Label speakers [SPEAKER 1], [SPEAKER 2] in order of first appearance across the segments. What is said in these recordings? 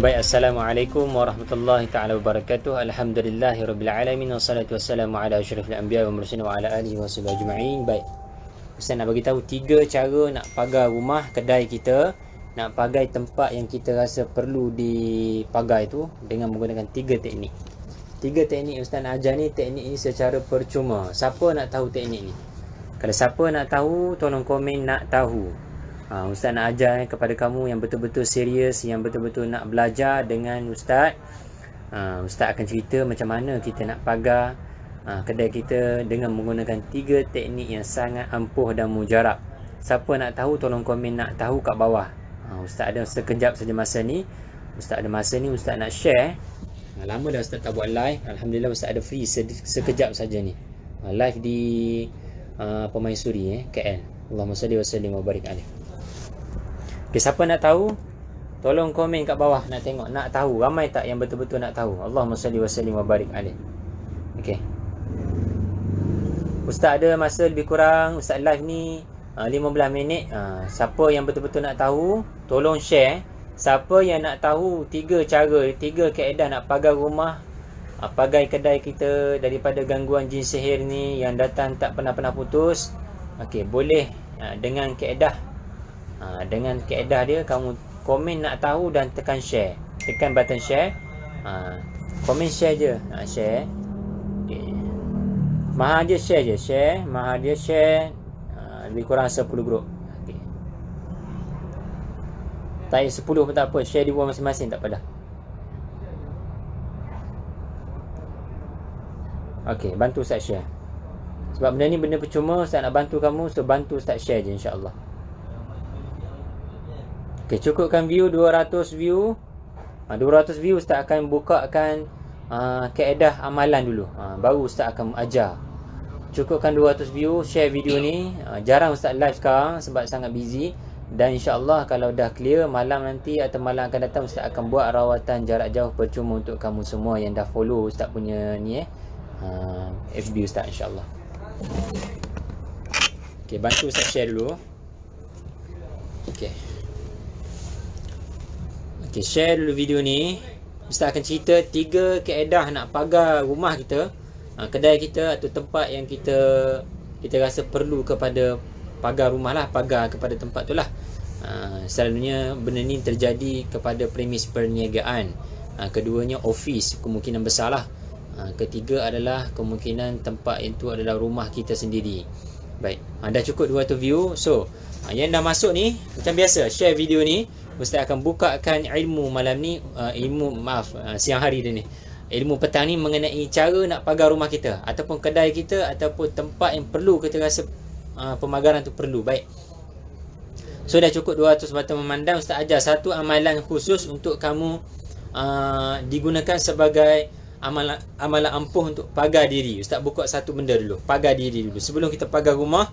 [SPEAKER 1] Baik, Assalamualaikum warahmatullahi ta'ala wabarakatuh. Alhamdulillahirabbil alamin wassalatu wassalamu ala asyrafil anbiya wa mursalin wa ala alihi washabihi ajma'in. Baik. Ustaz nak bagi tahu 3 cara nak pagar rumah, kedai kita, nak pagar tempat yang kita rasa perlu dipagar itu dengan menggunakan 3 teknik. 3 teknik Ustaz nak ajar ni, teknik ni secara percuma. Siapa nak tahu teknik ni? Kalau siapa nak tahu, tolong komen nak tahu. Ustaz nak ajar kepada kamu yang betul-betul serius, yang betul-betul nak belajar dengan Ustaz. Ustaz akan cerita macam mana kita nak pagar kedai kita dengan menggunakan 3 teknik yang sangat ampuh dan mujarab. Siapa nak tahu, tolong komen nak tahu kat bawah. Ustaz ada sekejap saja masa ni. Ustaz ada masa ni, Ustaz nak share. Lama dah Ustaz tak buat live. Alhamdulillah Ustaz ada free sekejap saja ni. Live di Permaisuri KL. Allahumma salli wa sallim wa barik alaih. Okay, siapa nak tahu, tolong komen kat bawah nak tengok, nak tahu. Ramai tak yang betul-betul nak tahu? Allahumma salli wa sallim wa barik alaih. Okey. Ustaz ada masa lebih kurang, Ustaz live ni 15 minit. Siapa yang betul-betul nak tahu, tolong share. Siapa yang nak tahu 3 cara, 3 kaedah nak pagar rumah, pagar kedai kita daripada gangguan jin sihir ni yang datang tak pernah putus. Okey, boleh dengan kaedah dia kamu komen nak tahu dan tekan share. Tekan button share. Komen share je. Share. Okay. Mahal dia share je. Mahal dia share. Lebih kurang 10 grup. Okay. Tak 10 pun tak apa. Share di bawah masing-masing tak apa dah. Okay, bantu Ustaz share. Sebab benda ni benda percuma, Ustaz nak bantu kamu, so bantu Ustaz share je insya-Allah. Okay, cukupkan view 200 view. 200 view Ustaz akan bukakan kaedah amalan dulu. Baru Ustaz akan ajar. Cukupkan 200 view, share video ni. Jarang Ustaz live sekarang sebab sangat busy. Dan insya-Allah kalau dah clear malam nanti atau malam akan datang, Ustaz akan buat rawatan jarak jauh percuma untuk kamu semua yang dah follow Ustaz punya ni FB Ustaz insya-Allah. Okay, bantu Ustaz share dulu. Okay. Okay, share dulu video ni. Ustaz akan cerita 3 kaedah nak pagar rumah kita, kedai kita atau tempat yang kita rasa perlu kepada pagar rumah lah, pagar kepada tempat tu lah. Selalunya benda ni terjadi kepada premis perniagaan. Keduanya office, kemungkinan besar lah. Ketiga adalah kemungkinan tempat itu adalah rumah kita sendiri. Baik, dah cukup 200 view. So, yang dah masuk ni, macam biasa, share video ni. Ustaz akan bukakan ilmu malam ni, siang hari dia ni. Ilmu petang ni mengenai cara nak pagar rumah kita ataupun kedai kita ataupun tempat yang perlu kita rasa pemagaran tu perlu. Baik. So dah cukup 200 mata memandang. Ustaz ajar satu amalan khusus untuk kamu digunakan sebagai amalan ampuh untuk pagar diri. Ustaz buka satu benda dulu, pagar diri dulu. Sebelum kita pagar rumah,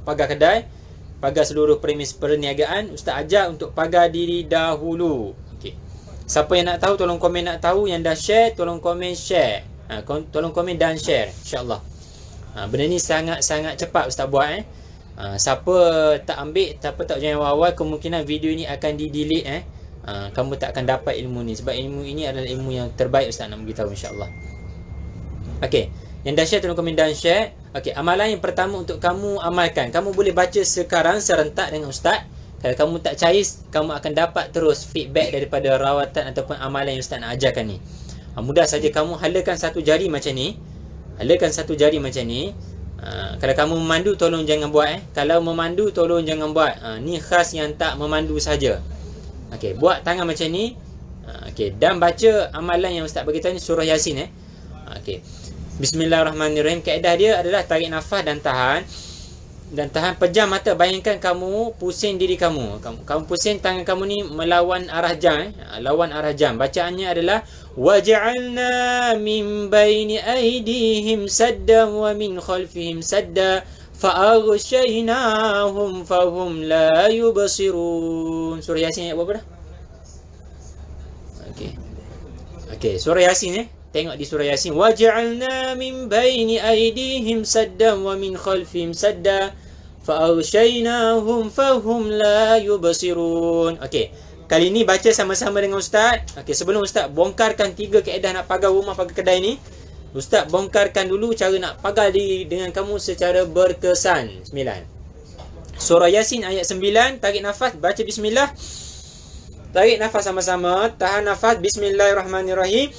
[SPEAKER 1] pagar kedai, pagar seluruh premis perniagaan, Ustaz ajar untuk pagar diri dahulu. Okey. Siapa yang nak tahu, tolong komen nak tahu. Yang dah share, tolong komen share. Tolong komen dan share insya-Allah. Benda ni sangat-sangat cepat Ustaz buat Siapa tak ambil, siapa tak join awal-awal, kemungkinan video ni akan di-delete kamu tak akan dapat ilmu ni. Sebab ilmu ini adalah ilmu yang terbaik Ustaz nak beritahu insya-Allah. Okey. Yang dah share, tolong komen dan share. Okey, amalan yang pertama untuk kamu amalkan. Kamu boleh baca sekarang serentak dengan Ustaz. Kalau kamu tak cais, kamu akan dapat terus feedback daripada rawatan ataupun amalan yang Ustaz nak ajarkan ni. Mudah saja, kamu halakan satu jari macam ni. Halakan satu jari macam ni. Kalau kamu memandu, tolong jangan buat Kalau memandu, tolong jangan buat. Ni khas yang tak memandu saja. Okey, buat tangan macam ni. Okey, dan baca amalan yang Ustaz beritahu ni, surah Yasin Okey. Bismillahirrahmanirrahim. Kaedah dia adalah tarik nafas dan tahan. Dan tahan, pejam mata. Bayangkan kamu pusing diri kamu. Kamu pusing tangan kamu ni melawan arah jam. Lawan arah jam. Bacaannya adalah waja'alna min baini aydihim saddan wa min khalfihim sadda fa'aghshaynahum fahum la yubsirun. Surah Yasin ayat berapa dah? Okey, surah Yasin Tengok di surah Yasin, waja'alna min baini aydihim saddan wa min khalfihim sadda fa'aghshaynahum fahum la yubsirun. Okey, kali ni baca sama-sama dengan Ustaz. Okey, sebelum Ustaz bongkarkan 3 kaedah nak pagar rumah, pagar kedai ni, Ustaz bongkarkan dulu cara nak pagar diri dengan kamu secara berkesan. 9. Surah Yasin ayat 9, tarik nafas, baca bismillah. Tarik nafas sama-sama, tahan nafas, bismillahirrahmanirrahim.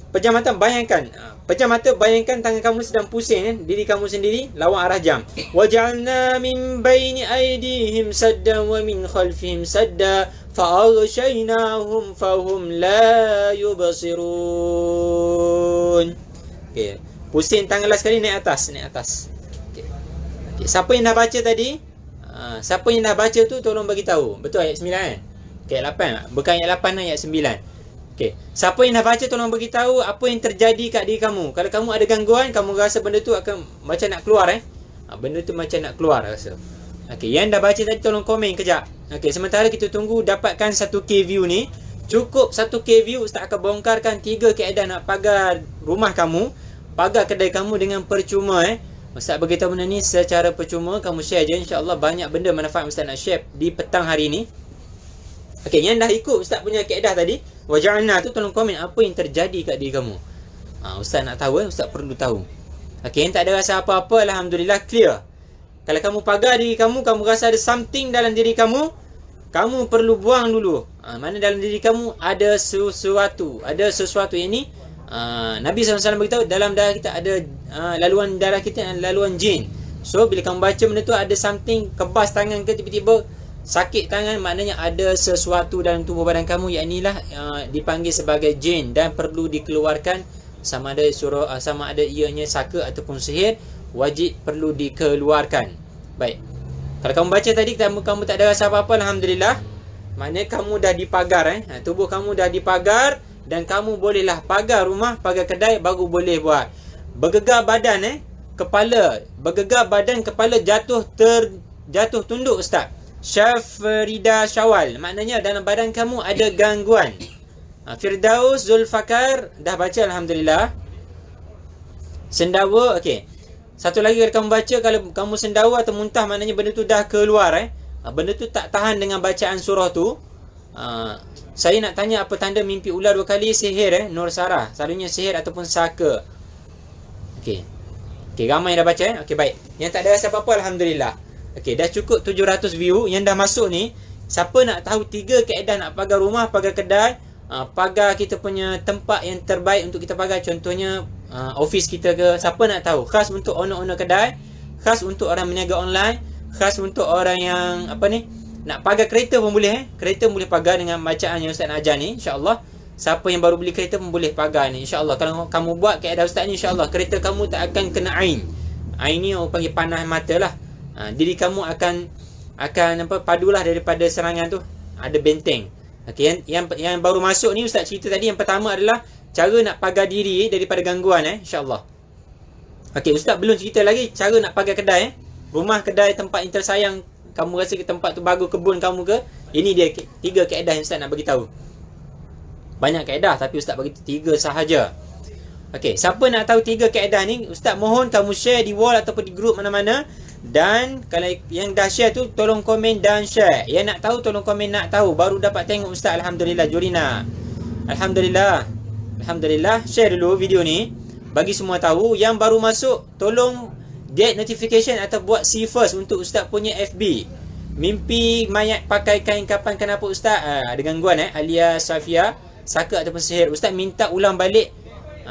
[SPEAKER 1] Pejam mata, bayangkan. Pejam mata, bayangkan tangan kamu sedang pusing, diri kamu sendiri lawan arah jam. Waja'alna min baini aydihim saddan wa min khalfihim sadda fa'aghshaynahum fahum la yubsirun. Okey, pusing tangan last sekali, naik atas, naik atas. Okey. Okey, siapa yang dah baca tadi? Siapa yang dah baca tu tolong bagi tahu. Betul ayat 9 kan? Okey, 8. Bukan ayat 8, ayat 9. Okey, siapa yang dah baca tolong bagi tahu apa yang terjadi kat diri kamu. Kalau kamu ada gangguan, kamu rasa benda tu akan macam nak keluar benda tu macam nak keluar rasa. Okey, yang dah baca tadi tolong komen kejap. Okey, sementara kita tunggu dapatkan 1k view ni. Cukup 1k view, Ustaz akan bongkarkan 3 kaedah nak pagar rumah kamu, pagar kedai kamu dengan percuma. Ustaz beritahu benda ni secara percuma, kamu share je, insya-Allah banyak benda manfaat Ustaz nak share di petang hari ni. Okey, yang dah ikut Ustaz punya kaedah tadi, waja'alna tu tolong komen apa yang terjadi kat diri kamu. Ustaz nak tahu, Ustaz perlu tahu. Okey, yang tak ada rasa apa-apa, alhamdulillah clear. Kalau kamu pagar diri kamu, kamu rasa ada something dalam diri kamu, kamu perlu buang dulu. Mana dalam diri kamu ada sesuatu. Ada sesuatu yang ni Nabi SAW beritahu dalam darah kita ada laluan darah kita dan laluan jin. So bila kamu baca benda tu ada something, kebas tangan ke tiba-tiba sakit tangan, maknanya ada sesuatu dalam tubuh badan kamu yang inilah dipanggil sebagai jin dan perlu dikeluarkan. Sama ada sama ada ianya saka ataupun sihir, wajib perlu dikeluarkan. Baik. Kalau kamu baca tadi kamu tak ada rasa apa-apa, alhamdulillah. Maknanya kamu dah dipagar tubuh kamu dah dipagar dan kamu bolehlah pagar rumah, pagar kedai baru boleh buat. Bergegar badan kepala, bergegar badan kepala jatuh tunduk Ustaz. Syafrida Syawal, maknanya dalam badan kamu ada gangguan. Firdaus Zulfakar dah baca, alhamdulillah. Sendawa, okey. Satu lagi kalau kamu baca, kalau kamu sendawa atau muntah, maknanya benda tu dah keluar benda tu tak tahan dengan bacaan surah tu. Saya nak tanya apa tanda mimpi ular 2 kali, sihir Nur Sarah. Selalunya sihir ataupun saka. Okey. Okey, ramai dah baca Okey, baik. Yang tak ada rasa apa-apa, alhamdulillah. Okey, dah cukup 700 view yang dah masuk ni. Siapa nak tahu 3 kaedah nak pagar rumah, pagar kedai, pagar kita punya tempat yang terbaik untuk kita pagar, contohnya office kita ke, siapa nak tahu? Khas untuk owner-owner kedai, khas untuk orang meniaga online, khas untuk orang yang nak pagar kereta pun boleh kereta boleh pagar dengan bacaan yang Ustaz nak ajar ni, insya-Allah. Siapa yang baru beli kereta pun boleh pagar ni, insya-Allah. Kalau kamu buat kaedah Ustaz ni, insya-Allah kereta kamu tak akan kena ain. Ain ni orang panggil panah mata lah. Diri kamu akan padulah daripada serangan tu, ada benteng. Okey, yang baru masuk ni Ustaz cerita tadi, yang pertama adalah cara nak pagar diri daripada gangguan insya-Allah. Okey, Ustaz belum cerita lagi cara nak pagar kedai rumah, kedai, tempat yang tersayang. Kamu rasa ke tempat tu bagus, kebun kamu ke? Ini dia 3 kaedah yang Ustaz nak bagi tahu. Banyak kaedah tapi Ustaz bagi 3 sahaja. Okey, siapa nak tahu 3 kaedah ni, Ustaz mohon kamu share di wall ataupun di grup mana-mana. Dan kalau yang dah share tu tolong komen dan share. Yang nak tahu tolong komen nak tahu. Baru dapat tengok Ustaz, alhamdulillah. Jurina, alhamdulillah. Alhamdulillah, share dulu video ni bagi semua tahu. Yang baru masuk tolong get notification atau buat see first untuk Ustaz punya FB. Mimpi mayat pakai kain kapan, kenapa Ustaz? Ada gangguan Alia Safia, saka ataupun sihir. Ustaz minta ulang balik.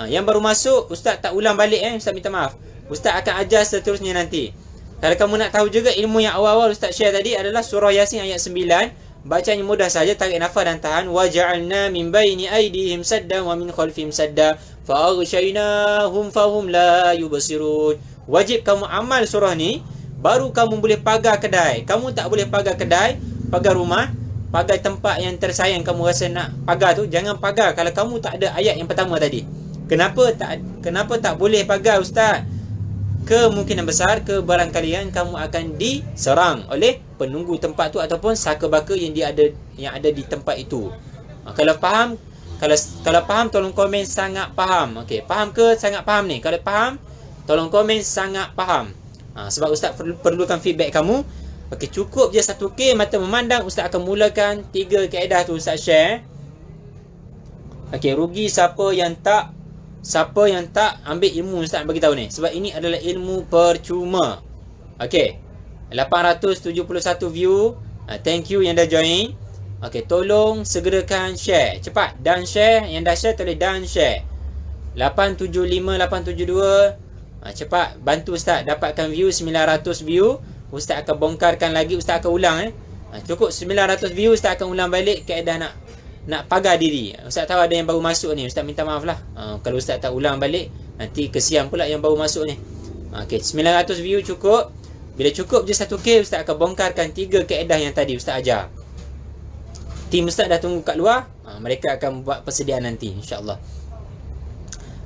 [SPEAKER 1] Yang baru masuk Ustaz tak ulang balik Ustaz minta maaf. Ustaz akan ajar seterusnya nanti. Kalau kamu nak tahu juga ilmu yang awal-awal Ustaz share tadi adalah surah Yasin ayat 9. Bacanya mudah saja, tarik nafas dan tahan. Waja'alna min baini aydihim saddan wa min khalfihim sadda fa'aghshaynahum fahum la yubsirun. Wajib kamu amal surah ni, baru kamu boleh pagar kedai. Kamu tak boleh pagar kedai, pagar rumah, pagar tempat yang tersayang kamu rasa nak pagar tu, jangan pagar kalau kamu tak ada ayat yang pertama tadi. Kenapa tak boleh pagar Ustaz? Kemungkinan besar kebarangkalian kamu akan diserang oleh penunggu tempat tu ataupun saka baka yang ada di tempat itu. Kalau faham, kalau faham tolong komen sangat faham. Okey, faham ke sangat faham ni? Kalau faham tolong komen sangat faham. Sebab Ustaz perlukan feedback kamu. Okey, cukup je 1K mata memandang. Ustaz akan mulakan 3 kaedah tu Ustaz share. Okey, rugi siapa yang tak ambil ilmu Ustaz bagi tahu ni. Sebab ini adalah ilmu percuma. Okey. 871 view. Thank you yang dah join. Okey, tolong segerakan share. Cepat dan share. Yang dah share tolong dan share. 875, 872. Cepat bantu Ustaz dapatkan view 900 view. Ustaz akan bongkarkan lagi. Ustaz akan ulang cukup 900 view. Ustaz akan ulang balik kaedah nak pagar diri. Ustaz tahu ada yang baru masuk ni. Ustaz minta maaf lah. Kalau Ustaz tak ulang balik, nanti kesian pula yang baru masuk ni. Okey, 900 view cukup. Bila cukup je 1K, Ustaz akan bongkarkan 3 kaedah yang tadi Ustaz ajar. Tim Ustaz dah tunggu kat luar. Mereka akan buat persediaan nanti, insya-Allah.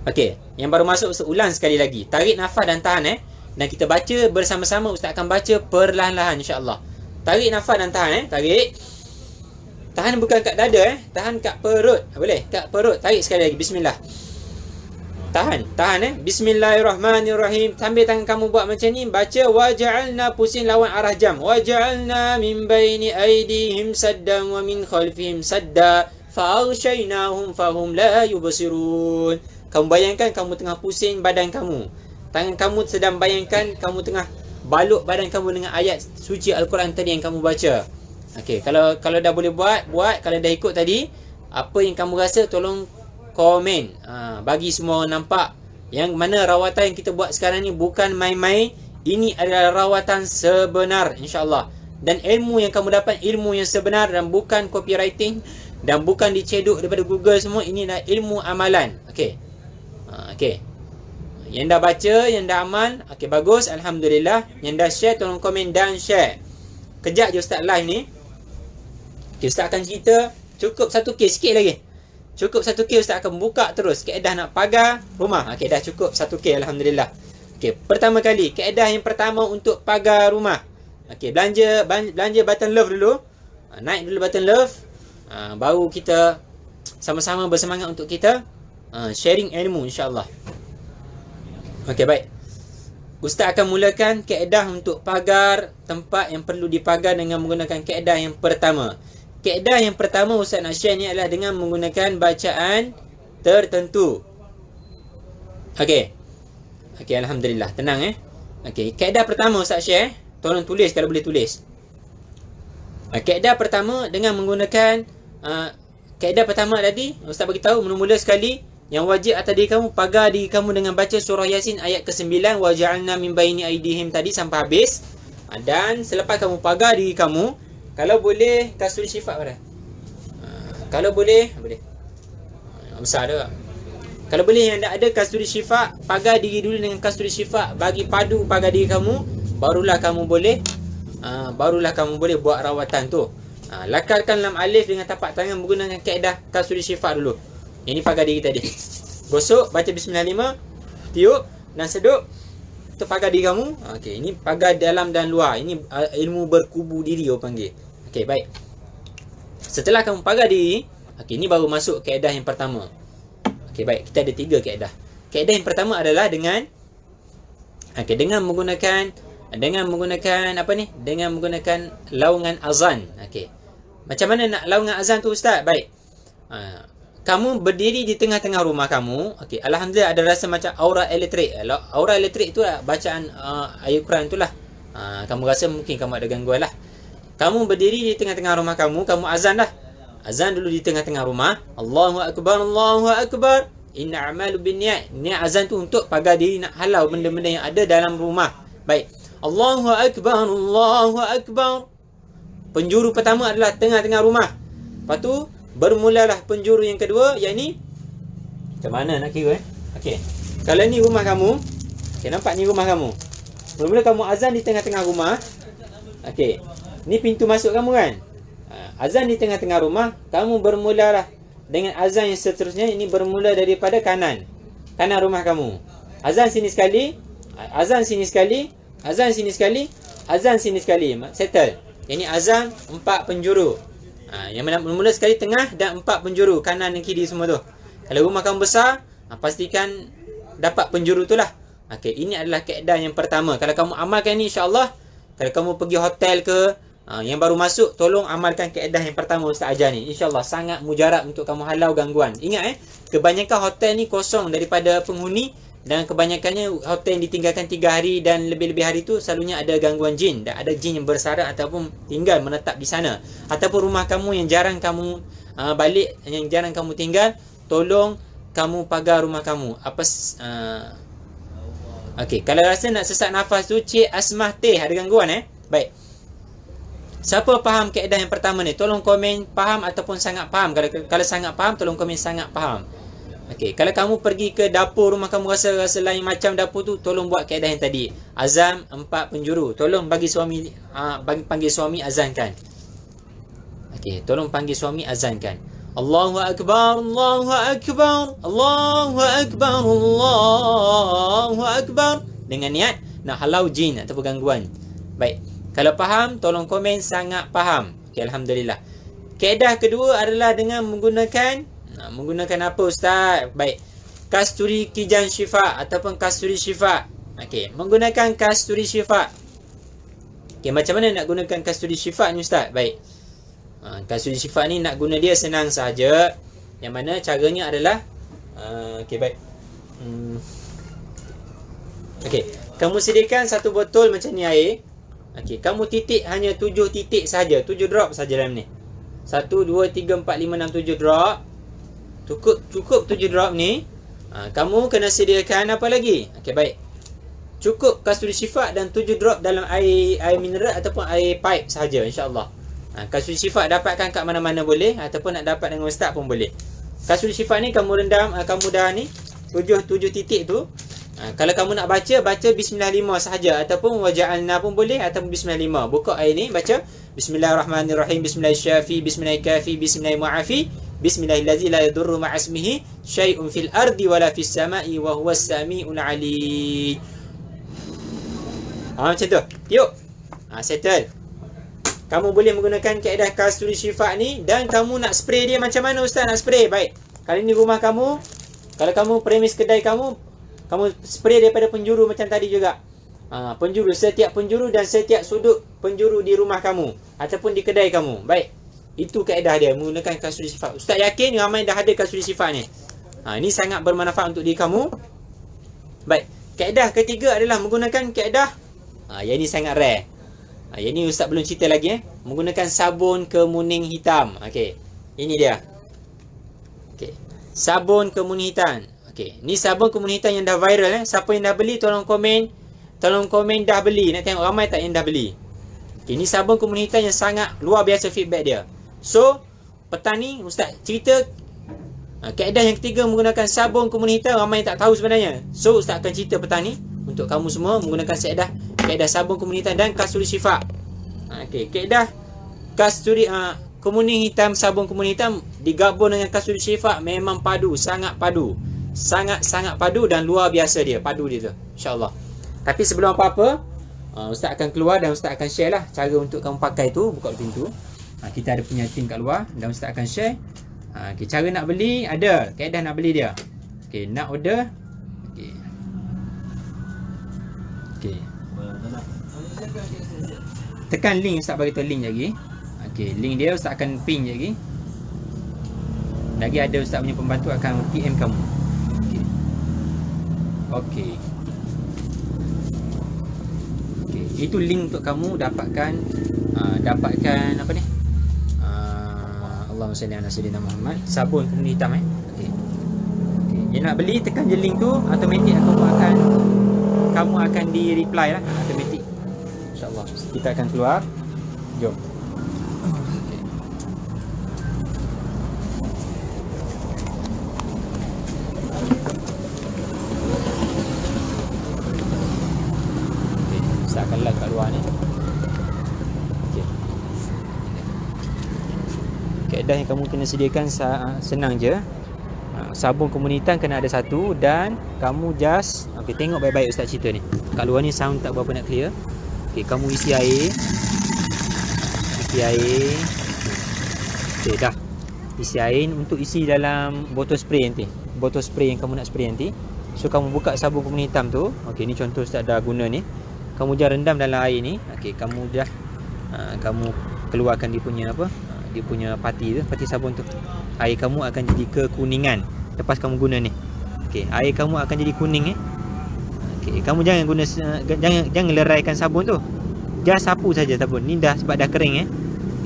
[SPEAKER 1] Okey, yang baru masuk Ustaz ulang sekali lagi. Tarik nafas dan tahan dan kita baca bersama-sama. Ustaz akan baca perlahan-lahan, insya-Allah. Tarik nafas dan tahan tarik. Tahan bukan kat dada tahan kat perut. Boleh? Kat perut. Tarik sekali lagi. Bismillah. Tahan Bismillahirrahmanirrahim. Sambil tangan kamu buat macam ni, baca waja'alna, pusing lawan arah jam. Waja'alna min baini aydihim saddan wa min khalfihim sadda fa'aghshaynahum fahum la yubsirun. Kamu bayangkan kamu tengah pusing badan kamu. Tangan kamu sedang bayangkan kamu tengah balut badan kamu dengan ayat suci Al-Quran tadi yang kamu baca. Okey, kalau dah boleh buat. Kalau dah ikut tadi, apa yang kamu rasa tolong komen. Bagi semua orang nampak yang mana rawatan yang kita buat sekarang ni bukan main-main. Ini adalah rawatan sebenar, insya-Allah. Dan ilmu yang kamu dapat, ilmu yang sebenar dan bukan copywriting dan bukan dicedok daripada Google semua. Ini adalah ilmu amalan. Okey. Okey. Yang dah baca, yang dah amal, okey, bagus, alhamdulillah. Yang dah share tolong komen dan share. Kejap je Ustaz live ni. Okey, Ustaz akan cerita. Cukup 1K sikit lagi. Cukup 1K, Ustaz akan buka terus kaedah nak pagar rumah. Okey, dah cukup 1K, alhamdulillah. Okey, pertama kali, kaedah yang pertama untuk pagar rumah. Okey, belanja button love dulu. Naik dulu button love. Baru kita sama-sama bersemangat untuk kita sharing ilmu, insya-Allah. Okey, baik. Ustaz akan mulakan kaedah untuk pagar tempat yang perlu dipagar dengan menggunakan kaedah yang pertama. Kaedah yang pertama Ustaz nak share ni adalah dengan menggunakan bacaan tertentu. Okey. Okey, alhamdulillah. Tenang Okey, kaedah pertama Ustaz share. Tolong tulis kalau boleh tulis. Kaedah pertama dengan menggunakan kaedah pertama tadi Ustaz bagi tahu mula-mula sekali yang wajib atas diri kamu, pagar diri kamu dengan baca surah Yasin ayat ke-9, wa ja'alna min baini aydihim tadi sampai habis. Dan selepas kamu pagar diri kamu, kalau boleh kasturi syifa pada. Kalau boleh. Besar dah. Kalau boleh yang tak ada kasturi syifa, pagar diri dulu dengan kasturi syifa, bagi padu pagar diri kamu, barulah kamu boleh buat rawatan tu. Lakarkan lam alif dengan tapak tangan menggunakan kaedah kasturi syifa dulu. Ini pagar diri tadi. Gosok, baca bismillah 5, tiup dan seduk. Itu pagar diri kamu. Okey, ini pagar dalam dan luar. Ini ilmu berkubu diri orang panggil. Okey, baik. Setelah kamu pagar diri, okey, ini baru masuk kaedah yang pertama. Okey, baik. Kita ada 3 kaedah. Kaedah yang pertama adalah dengan menggunakan apa ni? Dengan menggunakan laungan azan. Okey. Macam mana nak laungan azan tu Ustaz? Baik. Kamu berdiri di tengah-tengah rumah kamu. Okey, alhamdulillah ada rasa macam aura elektrik. Aura elektrik tu bacaan ayat Quran tu lah. Kamu rasa mungkin kamu ada gangguan lah. Kamu berdiri di tengah-tengah rumah kamu, kamu azan dah. Azan dulu di tengah-tengah rumah. Allahu akbar, Allahu akbar. Inna a'malu binniyat. Niat azan tu untuk pagar diri nak halau benda-benda yang ada dalam rumah. Baik. Allahu akbar, Allahu akbar. Penjuru pertama adalah tengah-tengah rumah. Lepas tu bermulalah penjuru yang kedua, yang ni macam mana nak kira Okey. Kalau ni rumah kamu. Okey, nampak ni rumah kamu. Mula-mula kamu azan di tengah-tengah rumah. Okey. Ni pintu masuk kamu kan? Azan di tengah-tengah rumah, kamu bermulalah dengan azan yang seterusnya. Ini bermula daripada kanan rumah kamu. Azan sini sekali, azan sini sekali, azan sini sekali, azan sini sekali. Settle. Yang ni azan 4 penjuru. Yang mula sekali tengah dan 4 penjuru, kanan dan kiri semua tu. Kalau rumah kamu besar, pastikan dapat penjuru tu lah. Okey, ini adalah kaedah yang pertama. Kalau kamu amalkan ni, insya-Allah Kalau kamu pergi hotel ke, yang baru masuk, tolong amalkan kaedah yang pertama Ustaz ajar ni. InsyaAllah sangat mujarab untuk kamu halau gangguan. Ingat kebanyakan hotel ni kosong daripada penghuni, dan kebanyakannya hotel yang ditinggalkan 3 hari dan lebih-lebih hari tu selalunya ada gangguan jin, dan ada jin yang bersara ataupun tinggal menetap di sana. Ataupun rumah kamu yang jarang kamu balik, yang jarang kamu tinggal, tolong kamu pagar rumah kamu. Okey, kalau rasa nak sesak nafas tu, Cik Asmah Teh ada gangguan Baik. Siapa faham kaedah yang pertama ni? Tolong komen faham ataupun sangat faham. Kalau sangat faham, tolong komen sangat faham. Okey, kalau kamu pergi ke dapur rumah kamu rasa lain macam dapur tu, tolong buat kaedah yang tadi. Azam 4 penjuru. Tolong bagi suami panggil suami azankan. Okey, tolong panggil suami azankan. Allahu akbar, Allahu akbar, Allahu akbar, Allahu akbar. Dengan niat nak halau jin ataupun gangguan. Baik. Kalau faham, tolong komen sangat faham. Okay, alhamdulillah. Kaedah kedua adalah dengan menggunakan apa Ustaz? Baik. Kasturi Kijan Syifa ataupun Kasturi Syifa. Okey, menggunakan Kasturi Syifa. Okey, macam mana nak gunakan Kasturi Syifa ni Ustaz? Baik. Kasturi Syifa ni nak guna dia senang saja. Yang mana caranya adalah okey, baik. Okey, kamu sediakan satu botol macam ni air. Okey, kamu titik hanya 7 titik saja, 7 drop saja dalam ni. 1 2 3 4 5 6 7 drop. Cukup 7 drop ni. Kamu kena sediakan apa lagi? Okey, baik. Cukup Kasturi Syifa dan 7 drop dalam air mineral ataupun air pipe saja, insya-Allah. Kasturi Syifa dapatkan kat mana-mana boleh, ataupun nak dapat dengan ustaz pun boleh. Kasturi Syifa ni kamu rendam, kamu dah ni 7 titik tu. Kalau kamu nak baca Bismillah 5 sahaja, ataupun Waja'alna pun boleh, ataupun Bismillah 5. Buka air ni, baca Bismillahirrahmanirrahim, Bismillahirrahmanirrahim, Bismillahirrahmanirrahim, Bismillahirrahmanirrahim, Bismillahillazi la yadurru ma'asmihi syai'un fil ardi wala fis sama'i wa huwas sami'ul 'alim. Macam tu. Yuk. Settle. Kamu boleh menggunakan kaedah Kasturi Syifa ni, dan kamu nak spray dia macam mana Ustaz nak spray? Baik. Kali ni rumah kamu, kalau kamu premis kedai kamu spray daripada penjuru macam tadi juga. Penjuru, setiap penjuru dan setiap sudut penjuru di rumah kamu ataupun di kedai kamu. Baik. Itu kaedah dia menggunakan Kasturi Syifa. Ustaz yakin ramai dah ada Kasturi Syifa ni. Ini sangat bermanfaat untuk diri kamu. Baik. Kaedah ketiga adalah menggunakan kaedah yang ini sangat rare. Yang ni Ustaz belum cerita lagi menggunakan sabun kemuning hitam. Okey. Ini dia. Okey. Sabun kemuning hitam. Okey, ni sabun kemuning hitam yang dah viral Siapa yang dah beli tolong komen dah beli. Nak tengok ramai tak yang dah beli. Okey, ni sabun kemuning hitam yang sangat luar biasa feedback dia. So, petang ni Ustaz cerita kaedah yang ketiga menggunakan sabun kemuning hitam, ramai yang tak tahu sebenarnya. So, Ustaz akan cerita petang ni untuk kamu semua menggunakan kaedah sabun kemuning hitam dan Kasturi Syifa. Okey, kaedah Kasturi kemuning hitam, sabun kemuning hitam digabung dengan Kasturi Syifa memang padu, sangat padu. Sangat-sangat padu dan luar biasa dia, padu dia tu, insya-Allah. Tapi sebelum apa-apa, Ustaz akan keluar dan Ustaz akan share lah cara untuk kamu pakai tu. Buka pintu. Kita ada punya tim kat luar dan Ustaz akan share. Okay, cara nak beli ada, kaedah nak beli dia. Okay, nak order. Okay. Tekan link, Ustaz bagi tahu link lagi. Okay, link dia Ustaz akan pin lagi. Lagi ada Ustaz punya pembantu akan PM kamu. Okey. Itu link untuk kamu dapatkan apa ni? Allahumma salli ala sayyidina Muhammad, sabun kemuning hitam Okey. Yang nak beli tekan je link tu, automatik kamu akan di reply lah, automatik. Insya-Allah. Kita akan keluar. Jom. Akan live kat luar ni. Okey. Kaedah yang kamu kena sediakan senang je. Sabun kemuning hitam kena ada satu, dan kamu just tengok baik-baik Ustaz cerita ni. Kat luar ni sound tak berapa nak clear. Okey, kamu isi air. Okey, dah. Isi air untuk isi dalam botol spray nanti. Botol spray yang kamu nak spray nanti. So kamu buka sabun kemuning hitam tu. Okey, ni contoh Ustaz dah guna ni. kamu dah rendam dalam air ni. Okey, kamu dah kamu keluarkan dia punya apa? Dia punya pati tu, pati sabun tu. Air kamu akan jadi kekuningan lepas kamu guna ni. Okey, air kamu akan jadi kuning Okey, kamu jangan guna jangan leraikan sabun tu. Just sapu saja sabun. Ni dah sebab dah kering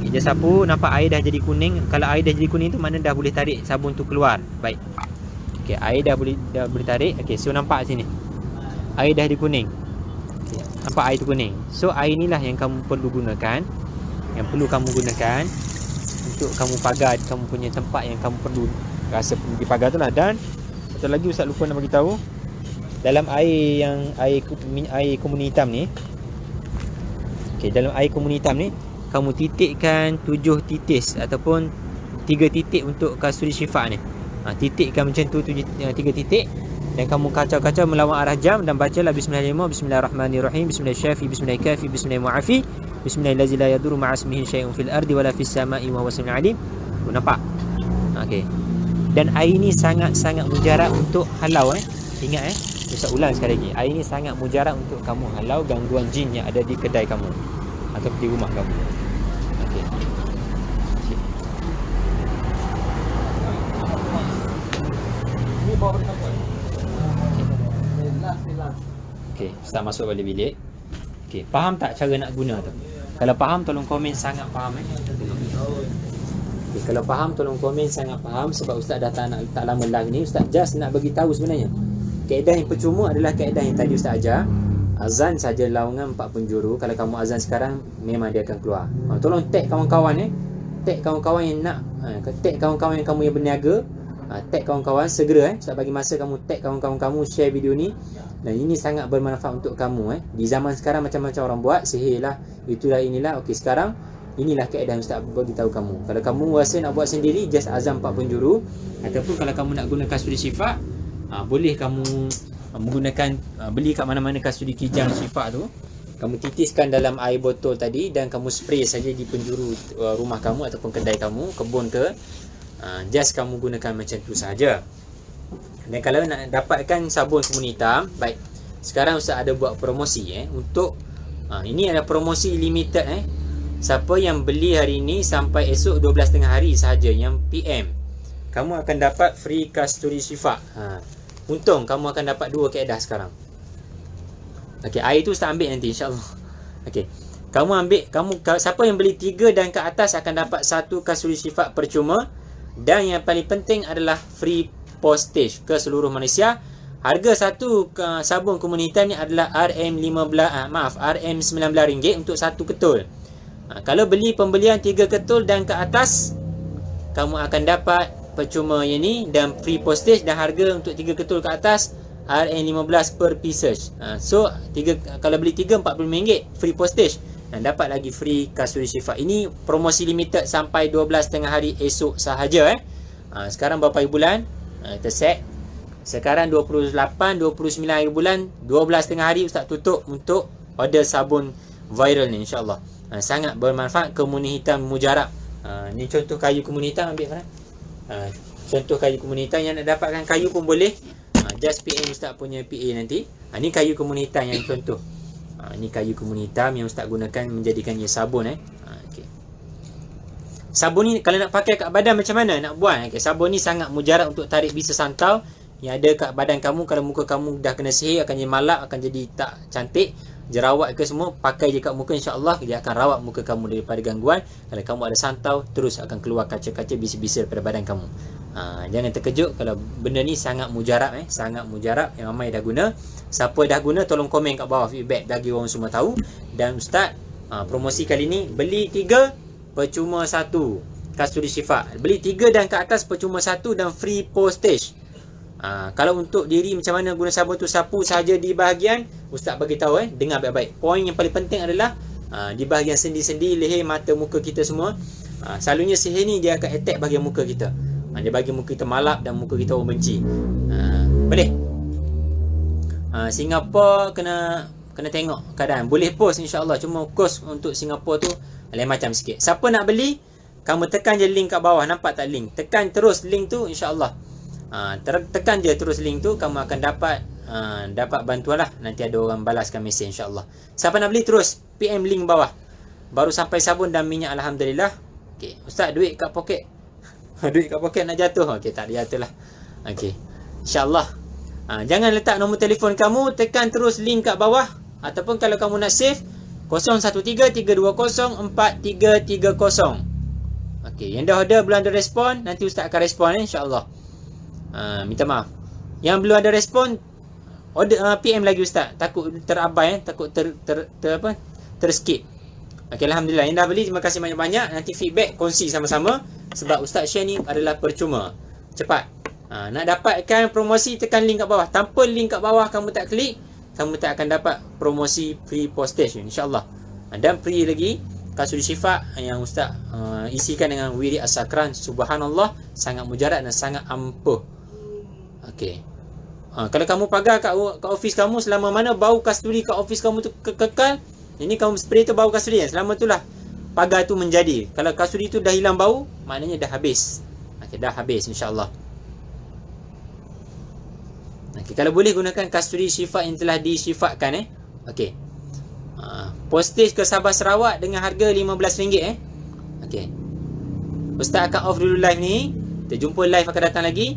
[SPEAKER 1] Okay, just sapu, nampak air dah jadi kuning. Kalau air dah jadi kuning tu mana dah boleh tarik sabun tu keluar. Baik. Okey, air dah boleh tarik. Okey, so nampak sini. Air dah jadi kuning. Okay, nampak air tu kuning. So air inilah yang kamu perlu gunakan. Yang perlu kamu gunakan untuk kamu pagar kamu punya tempat yang kamu perlu rasa perlu dipagar tu lah. Dan satu lagi Ustaz lupa nak bagi tahu, dalam air yang air kumun hitam ni, okey, dalam air kumun hitam ni kamu titikkan 7 titis ataupun 3 titik untuk kasturi syifa ni. Titikkan macam tu 3 titik dan kamu kacau-kacau melawan arah jam dan bacalah bismillahirrahmanirrahim, bismillahirrahmanirrahim, bismillahirrahsyafi, bismillahirkafi, bismillahirmu'afi, bismillahillazi la yadurru ma'asmihi syai'un fil ardi wala fis sama'i wa huwas samiul alim. Nampak? Okey. Dan air ni sangat-sangat mujarab untuk halau Ingat Ustaz ulang sekali lagi. Air ni sangat mujarab untuk kamu halau gangguan jin yang ada di kedai kamu atau di rumah kamu. Okey. Ni bawa balik apa? Okey, Ustaz masuk balik bilik. Okey, faham tak cara nak guna tu? Kalau faham tolong komen sangat faham Okay, kalau faham tolong komen sangat faham, sebab Ustaz dah tak lama lagi ni Ustaz just nak bagi tahu sebenarnya. Kaedah yang percuma adalah kaedah yang tadi Ustaz ajar. Azan saja laungan 4 penjuru. Kalau kamu azan sekarang memang dia akan keluar. Tolong tag kawan-kawan tag kawan-kawan yang nak tag kawan-kawan yang kamu yang berniaga. Tag kawan-kawan segera Ustaz bagi masa kamu tag kawan-kawan kamu share video ni. Dan ini sangat bermanfaat untuk kamu Di zaman sekarang macam-macam orang buat sihir lah, itulah inilah. Okey, sekarang inilah kaedah yang Ustaz bagi tahu kamu. Kalau kamu rasa nak buat sendiri, just azam 4 penjuru. Ataupun kalau kamu nak guna kasturi syifa, boleh kamu menggunakan beli kat mana-mana kasturi kijang syifa tu. Kamu titiskan dalam air botol tadi dan kamu spray saja di penjuru rumah kamu ataupun kedai kamu, kebun ke. Just kamu gunakan macam tu saja. Dan kalau nak dapatkan sabun kumun hitam, baik. Sekarang Ustaz ada buat promosi untuk ini ada promosi limited Siapa yang beli hari ini sampai esok 12 tengah hari sahaja yang PM, kamu akan dapat free kasturi syifa. Untung kamu akan dapat 2 kaedah sekarang. Okey, air tu Ustaz ambil nanti insya-Allah. Okey. Siapa yang beli 3 dan ke atas akan dapat 1 kasturi syifa percuma, dan yang paling penting adalah free postage ke seluruh Malaysia. Harga satu sabun kumun hitam ni adalah RM19 untuk 1 ketul. Kalau beli pembelian 3 ketul dan ke atas, kamu akan dapat percuma yang ni dan free postage, dan harga untuk 3 ketul ke atas RM15 per pieces. So kalau beli 3 RM40 free postage dan dapat lagi free kasturi syifa. Ini promosi limited sampai 12 tengah hari esok sahaja Sekarang berapa hari bulan? Kita set. Sekarang 28, 29 hari bulan, 12 tengah hari Ustaz tutup untuk order sabun viral ni insya-Allah. Sangat bermanfaat, kumun hitam mujarab. Ni contoh kayu kumun hitam, ambil Farhan. Contoh kayu kumun hitam. Yang nak dapatkan kayu pun boleh. Just PM Ustaz punya PA nanti. Ni kayu kumun hitam yang contoh. Ni kayu kumun hitam yang Ustaz gunakan menjadikannya sabun okay. Sabun ni kalau nak pakai kat badan macam mana nak buat? Sabun ni sangat mujarab untuk tarik bisa santau yang ada kat badan kamu. Kalau muka kamu dah kena sihir, akan jadi malap, akan jadi tak cantik, jerawat ke semua, pakai je kat muka, insya-Allah dia akan rawat muka kamu daripada gangguan. Kalau kamu ada santau, terus akan keluar kaca-kaca bisa-bisa daripada badan kamu. Jangan terkejut kalau benda ni sangat mujarab sangat mujarab, yang ramai dah guna. Siapa dah guna tolong komen kat bawah feedback bagi orang semua tahu. Dan Ustaz promosi kali ni, beli 3 percuma 1 kasturi syifa. Beli 3 dan ke atas percuma 1 dan free postage. Kalau untuk diri macam mana guna sabun tu, sapu saja di bahagian, Ustaz bagi tahu dengar baik-baik. Poin yang paling penting adalah di bahagian sendi-sendi, leher, mata, muka kita semua. Selalunya sihir ni dia akan attack bahagian muka kita. Dia bagi muka kita malap dan muka kita orang benci. Boleh? Singapura kena tengok keadaan. Boleh post insya-Allah. Cuma kos untuk Singapura tu lain macam sikit. Siapa nak beli, kamu tekan je link kat bawah. Nampak tak link? Tekan terus link tu insya-Allah. Tekan je terus link tu, kamu akan dapat dapat bantuan lah. Nanti ada orang balaskan mesej insyaAllah. Siapa nak beli terus PM link bawah. Baru sampai sabun dan minyak alhamdulillah. Okay. Ustaz, duit kat poket. Duit kat poket nak jatuh. Okay, tak ada jatuh lah. Okay, InsyaAllah. Jangan letak nombor telefon kamu, tekan terus link kat bawah. Ataupun kalau kamu nak save 0133204330. Okey, yang dah order belum ada respon, nanti Ustaz akan respon insya-Allah. Minta maaf. Yang belum ada respon, order PM lagi Ustaz. Takut terabai, takut terskip. Okey, alhamdulillah. Yang dah beli, terima kasih banyak-banyak. Nanti feedback kongsi sama-sama sebab Ustaz share ni adalah percuma. Cepat. Nak dapatkan promosi, tekan link kat bawah. Tanpa link kat bawah kamu tak klik, kamu tak akan dapat promosi free postage insya-Allah. Dan free lagi kasuri syifa yang Ustaz isikan dengan wirid as-sakran. Subhanallah, sangat mujarab dan sangat ampuh. Okey. Kalau kamu pagar kat office kamu, selama mana bau kasturi kat office kamu tu kekal, ini kamu spray tu bau kasturi selama itulah pagar tu menjadi. Kalau kasturi tu dah hilang bau, maknanya dah habis. Okey, dah habis insya-Allah. Okey, kalau boleh gunakan kasturi syifa yang telah disyifatkan Okey. Postage ke Sabah Sarawak dengan harga RM15 Okey. Ustaz akan off dulu live ni. Kita jumpa live akan datang lagi.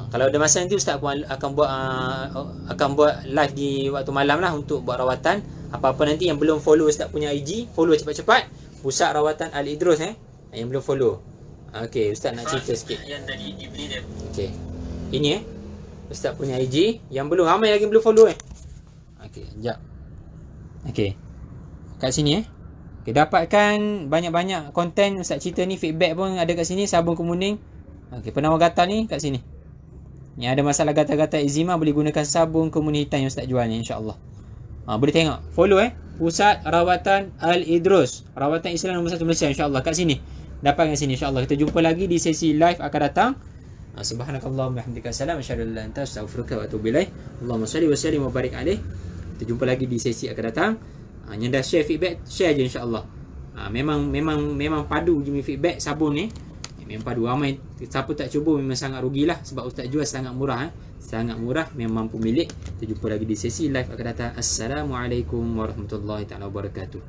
[SPEAKER 1] Kalau ada masa nanti Ustaz pun akan buat live di waktu malam lah untuk buat rawatan. Apa-apa nanti yang belum follow Ustaz punya IG, follow cepat-cepat. Pusat Rawatan Al-Idrus yang belum follow. Okey, Ustaz nak cerita sikit. Yang tadi dibeli dia. Okey. Ini Ustaz punya IG yang belum, ramai lagi belum follow Okey, sekejap. Okey. Kat sini Okay, dapatkan banyak-banyak konten Ustaz cerita ni, feedback pun ada kat sini. Sabun kemuning. Okey, penawar gatal ni kat sini. Yang ada masalah gatal-gatal eczema boleh gunakan sabun kemuning hitam yang Ustaz jual ni insya-Allah. Boleh tengok. Follow Pusat Rawatan Al-Idrus, rawatan Islam nombor 1 Malaysia insya-Allah kat sini. Dapat kat sini insya-Allah. Kita jumpa lagi di sesi live akan datang. Subhanakallahumma hamdika salam asyhadu an la ilaha illa anta astaghfiruka wa atubu ilaik. Allahumma shalli wa sallim wa barik alaih. Kita jumpa lagi di sesi akan datang. Yang dah share feedback, share je insya-Allah. Memang padu je feedback sabun ni. Memang padu. Ramai siapa tak cuba memang sangat rugilah sebab Ustaz jual sangat murah Sangat murah, memang mampu milik. Kita jumpa lagi di sesi live akan datang. Assalamualaikum warahmatullahi taala wabarakatuh.